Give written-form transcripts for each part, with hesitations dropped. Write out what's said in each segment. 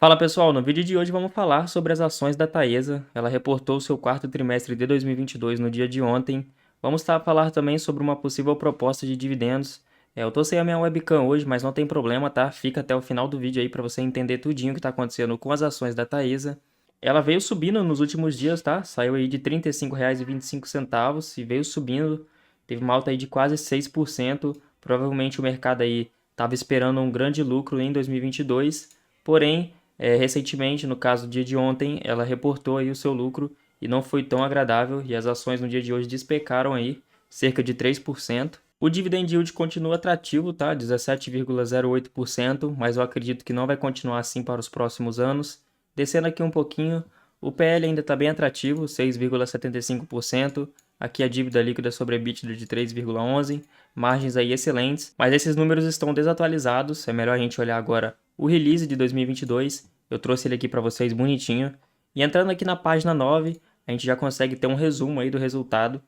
Fala pessoal, no vídeo de hoje vamos falar sobre as ações da Taesa. Ela reportou seu quarto trimestre de 2022 no dia de ontem. Vamos falar também sobre uma possível proposta de dividendos. Eu tô sem a minha webcam hoje, mas não tem problema, tá? Fica até o final do vídeo aí para você entender tudinho o que está acontecendo com as ações da Taesa. Ela veio subindo nos últimos dias, tá? Saiu aí de R$ 35,25 e veio subindo. Teve uma alta aí de quase 6%. Provavelmente o mercado aí estava esperando um grande lucro em 2022, porém recentemente, no caso do dia de ontem, ela reportou aí o seu lucro e não foi tão agradável e as ações no dia de hoje despecaram aí cerca de 3%. O dividend yield continua atrativo, tá? 17,08%, mas eu acredito que não vai continuar assim para os próximos anos. Descendo aqui um pouquinho, o PL ainda está bem atrativo, 6,75%. Aqui a dívida líquida sobre EBITDA de 3,11%, margens aí excelentes, mas esses números estão desatualizados, é melhor a gente olhar agora o release de 2022, eu trouxe ele aqui para vocês bonitinho. E entrando aqui na página 9, a gente já consegue ter um resumo aí do resultado.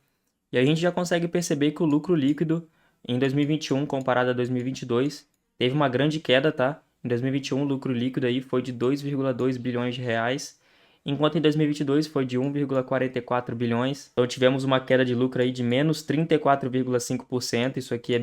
E a gente já consegue perceber que o lucro líquido em 2021 comparado a 2022 teve uma grande queda, tá? Em 2021 o lucro líquido aí foi de 2,2 bilhões de reais, enquanto em 2022 foi de 1,44 bilhões. Então tivemos uma queda de lucro aí de menos 34,5%. Isso aqui é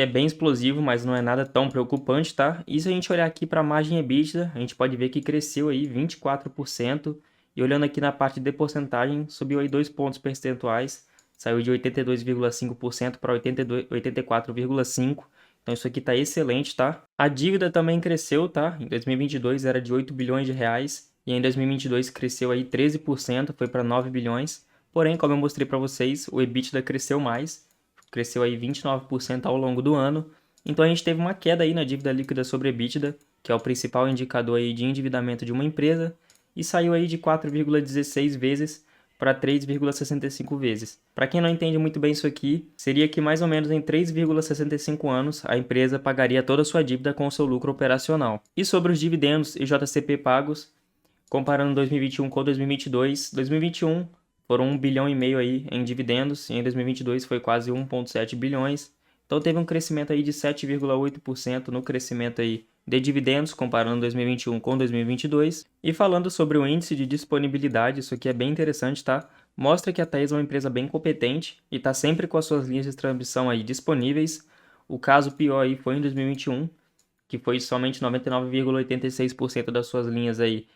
bem explosivo, mas não é nada tão preocupante, tá? E se a gente olhar aqui para a margem EBITDA, a gente pode ver que cresceu aí 24%. E olhando aqui na parte de porcentagem, subiu aí 2 pontos percentuais, saiu de 82,5% para 84,5%. Então isso aqui está excelente, tá? A dívida também cresceu, tá? Em 2022 era de 8 bilhões de reais e em 2022 cresceu aí 13%, foi para 9 bilhões. Porém, como eu mostrei para vocês, o EBITDA cresceu mais, cresceu aí 29% ao longo do ano. Então a gente teve uma queda aí na dívida líquida sobre EBITDA, que é o principal indicador aí de endividamento de uma empresa, e saiu aí de 4,16 vezes para 3,65 vezes. Para quem não entende muito bem isso aqui, seria que mais ou menos em 3,65 anos a empresa pagaria toda a sua dívida com o seu lucro operacional. E sobre os dividendos e JCP pagos, comparando 2021 com 2022, 2021 foram 1,5 bilhão aí em dividendos e em 2022 foi quase 1,7 bilhões. Então teve um crescimento aí de 7,8% no crescimento aí de dividendos, comparando 2021 com 2022. E falando sobre o índice de disponibilidade, isso aqui é bem interessante, tá? Mostra que a Taesa é uma empresa bem competente e está sempre com as suas linhas de transmissão aí disponíveis. O caso pior aí foi em 2021, que foi somente 99,86% das suas linhas aí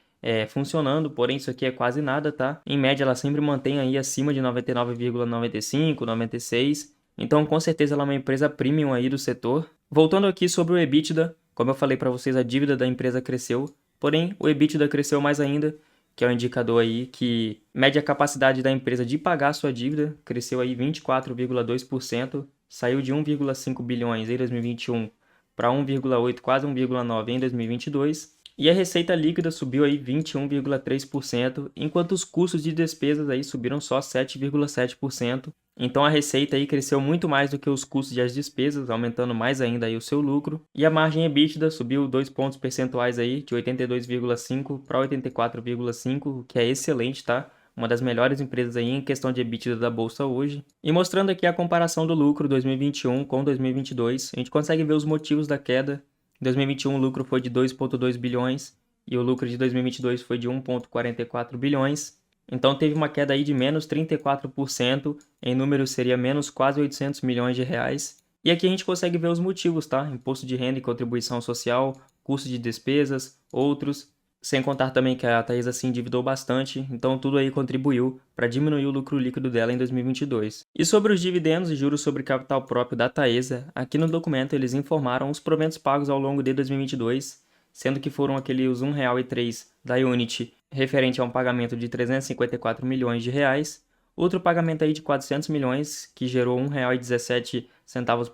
funcionando, porém isso aqui é quase nada, tá? Em média ela sempre mantém aí acima de 99,95, 96. Então com certeza ela é uma empresa premium aí do setor. Voltando aqui sobre o EBITDA, como eu falei para vocês, a dívida da empresa cresceu, porém o EBITDA cresceu mais ainda, que é um indicador aí que mede a capacidade da empresa de pagar sua dívida, cresceu aí 24,2%, saiu de 1,5 bilhões em 2021 para 1,8, quase 1,9 em 2022. E a receita líquida subiu aí 21,3%, enquanto os custos de despesas aí subiram só 7,7%. Então a receita aí cresceu muito mais do que os custos das despesas, aumentando mais ainda aí o seu lucro. E a margem EBITDA subiu 2 pontos percentuais aí, de 82,5 para 84,5, o que é excelente, tá? Uma das melhores empresas aí em questão de EBITDA da bolsa hoje. E mostrando aqui a comparação do lucro 2021 com 2022, a gente consegue ver os motivos da queda. Em 2021 o lucro foi de 2,2 bilhões e o lucro de 2022 foi de 1,44 bilhões. Então teve uma queda aí de menos 34%, em números seria menos quase 800 milhões de reais. E aqui a gente consegue ver os motivos, tá? Imposto de renda e contribuição social, custo de despesas, outros. Sem contar também que a Taesa se endividou bastante, então tudo aí contribuiu para diminuir o lucro líquido dela em 2022. E sobre os dividendos e juros sobre capital próprio da Taesa, aqui no documento eles informaram os proventos pagos ao longo de 2022, sendo que foram aqueles R$ 1,03 da Unity, referente a um pagamento de 354 milhões de reais, outro pagamento aí de 400 milhões, que gerou R$ 1,17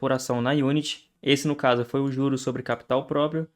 por ação na Unity, esse no caso foi o juro sobre capital próprio,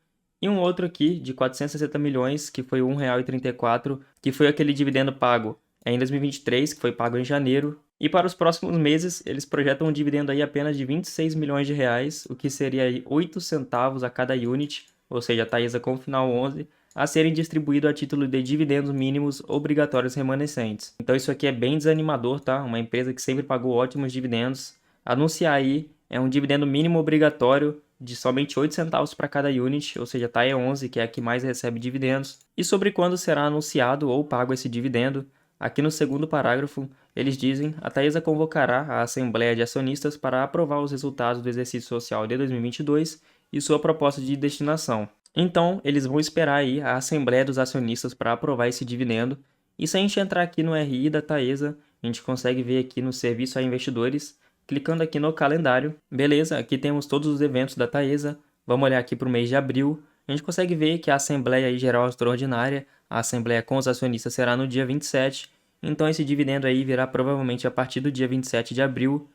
e um outro aqui de 460 milhões, que foi R$ 1,34, que foi aquele dividendo pago em 2023, que foi pago em janeiro. E para os próximos meses, eles projetam um dividendo aí apenas de 26 milhões de reais, o que seria aí 8 centavos a cada unit, ou seja, a Taesa com o final 11, a serem distribuídos a título de dividendos mínimos obrigatórios remanescentes. Então isso aqui é bem desanimador, tá? Uma empresa que sempre pagou ótimos dividendos. Anunciar aí um dividendo mínimo obrigatório de somente 8 centavos para cada unit, ou seja, a TAE 11, que é a que mais recebe dividendos. E sobre quando será anunciado ou pago esse dividendo, aqui no segundo parágrafo, eles dizem: a Taesa convocará a Assembleia de Acionistas para aprovar os resultados do exercício social de 2022 e sua proposta de destinação. Então, eles vão esperar aí a Assembleia dos Acionistas para aprovar esse dividendo. E se a gente entrar aqui no RI da Taesa, a gente consegue ver aqui no Serviço a Investidores, clicando aqui no calendário. Beleza, aqui temos todos os eventos da Taesa. Vamos olhar aqui para o mês de abril. A gente consegue ver que a Assembleia Geral Extraordinária, a Assembleia com os acionistas, será no dia 27. Então esse dividendo aí virá provavelmente a partir do dia 27 de abril.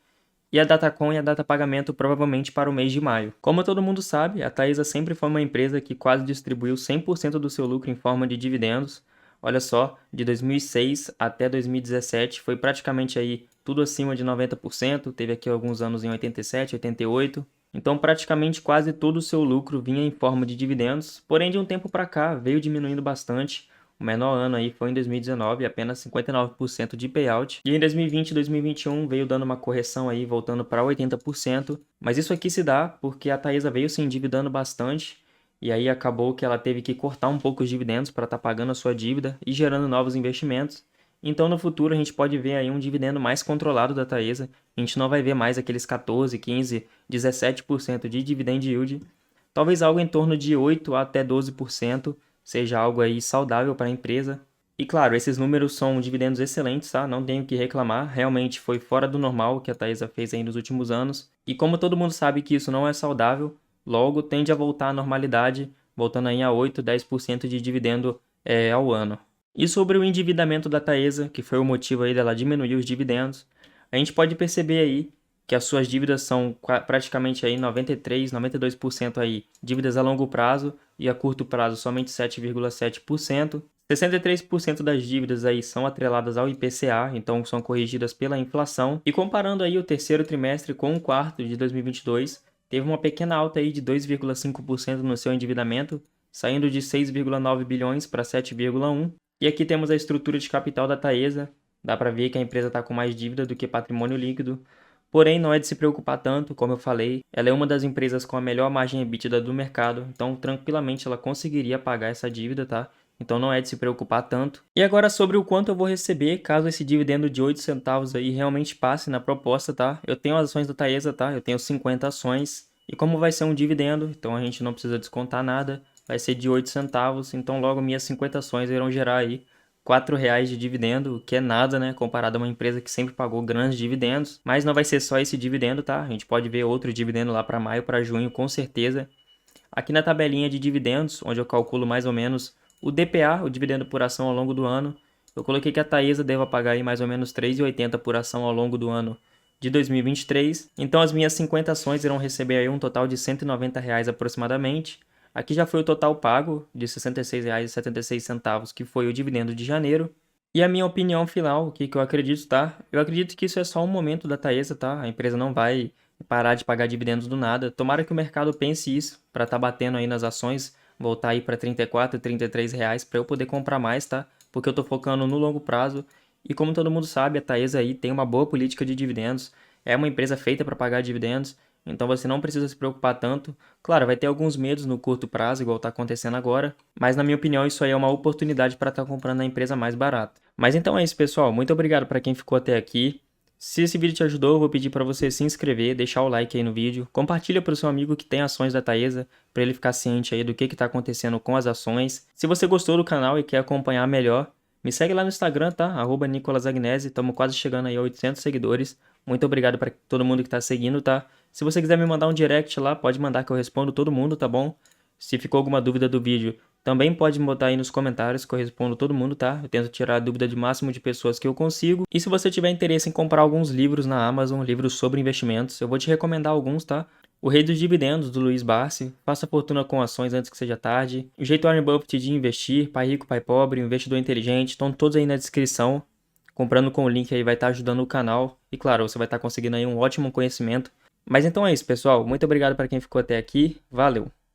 E a Datacom e a data pagamento provavelmente para o mês de maio. Como todo mundo sabe, a Taesa sempre foi uma empresa que quase distribuiu 100% do seu lucro em forma de dividendos. Olha só, de 2006 até 2017 foi praticamente aí tudo acima de 90%, teve aqui alguns anos em 87, 88. Então praticamente quase todo o seu lucro vinha em forma de dividendos, porém de um tempo para cá veio diminuindo bastante. O menor ano aí foi em 2019, apenas 59% de payout. E em 2020 e 2021 veio dando uma correção aí, voltando para 80%. Mas isso aqui se dá porque a Taesa veio se endividando bastante. E aí acabou que ela teve que cortar um pouco os dividendos para estar pagando a sua dívida e gerando novos investimentos. Então no futuro a gente pode ver aí um dividendo mais controlado da Taesa. A gente não vai ver mais aqueles 14, 15, 17% de dividend yield. Talvez algo em torno de 8 até 12%. Seja algo aí saudável para a empresa. E claro, esses números são dividendos excelentes, tá? Não tenho o que reclamar, realmente foi fora do normal o que a Taesa fez aí nos últimos anos. E como todo mundo sabe que isso não é saudável, logo tende a voltar à normalidade, voltando aí a 8, 10% de dividendo ao ano. E sobre o endividamento da Taesa, que foi o motivo aí dela diminuir os dividendos, a gente pode perceber aí que as suas dívidas são praticamente aí 93, 92% aí dívidas a longo prazo e a curto prazo somente 7,7%. 63% das dívidas aí são atreladas ao IPCA, então são corrigidas pela inflação. E comparando aí o terceiro trimestre com o quarto de 2022, teve uma pequena alta aí de 2,5% no seu endividamento, saindo de 6,9 bilhões para 7,1. E aqui temos a estrutura de capital da Taesa. Dá para ver que a empresa está com mais dívida do que patrimônio líquido. Porém, não é de se preocupar tanto, como eu falei, ela é uma das empresas com a melhor margem EBITDA do mercado, então tranquilamente ela conseguiria pagar essa dívida, tá? Então não é de se preocupar tanto. E agora sobre o quanto eu vou receber caso esse dividendo de 8 centavos aí realmente passe na proposta, tá? Eu tenho as ações da Taesa, tá? Eu tenho 50 ações. E como vai ser um dividendo, então a gente não precisa descontar nada, vai ser de 8 centavos, então logo minhas 50 ações irão gerar aí R$4 de dividendo, que é nada, né, comparado a uma empresa que sempre pagou grandes dividendos. Mas não vai ser só esse dividendo, tá? A gente pode ver outro dividendo lá para maio, para junho, com certeza. Aqui na tabelinha de dividendos, onde eu calculo mais ou menos o DPA, o dividendo por ação ao longo do ano, eu coloquei que a Taesa deva pagar aí mais ou menos R$3,80 por ação ao longo do ano de 2023. Então as minhas 50 ações irão receber aí um total de R$190 aproximadamente. Aqui já foi o total pago de R$ 66,76, que foi o dividendo de janeiro. E a minha opinião final, o que eu acredito, tá? Eu acredito que isso é só um momento da Taesa, tá? A empresa não vai parar de pagar dividendos do nada. Tomara que o mercado pense isso, para estar batendo aí nas ações, voltar aí para R$34, R$33 para eu poder comprar mais, tá? Porque eu tô focando no longo prazo. E como todo mundo sabe, a Taesa aí tem uma boa política de dividendos. É uma empresa feita para pagar dividendos. Então você não precisa se preocupar tanto. Claro, vai ter alguns medos no curto prazo, igual está acontecendo agora. Mas na minha opinião, isso aí é uma oportunidade para estar comprando a empresa mais barata. Mas então é isso, pessoal. Muito obrigado para quem ficou até aqui. Se esse vídeo te ajudou, eu vou pedir para você se inscrever, deixar o like aí no vídeo. Compartilha para o seu amigo que tem ações da Taesa, para ele ficar ciente aí do que está acontecendo com as ações. Se você gostou do canal e quer acompanhar melhor, me segue lá no Instagram, tá? @NicolasAgnese. Estamos quase chegando aí a 800 seguidores. Muito obrigado para todo mundo que está seguindo, tá? Se você quiser me mandar um direct lá, pode mandar que eu respondo todo mundo, tá bom? Se ficou alguma dúvida do vídeo, também pode botar aí nos comentários que eu respondo todo mundo, tá? Eu tento tirar a dúvida de máximo de pessoas que eu consigo. E se você tiver interesse em comprar alguns livros na Amazon, livros sobre investimentos, eu vou te recomendar alguns, tá? O Rei dos Dividendos, do Luiz Barsi, Faça Fortuna com Ações Antes que Seja Tarde, O Jeito Warren Buffett de Investir, Pai Rico, Pai Pobre, Investidor Inteligente, estão todos aí na descrição. Comprando com o link aí vai estar ajudando o canal. E claro, você vai estar conseguindo aí um ótimo conhecimento. Mas então é isso, pessoal. Muito obrigado para quem ficou até aqui. Valeu!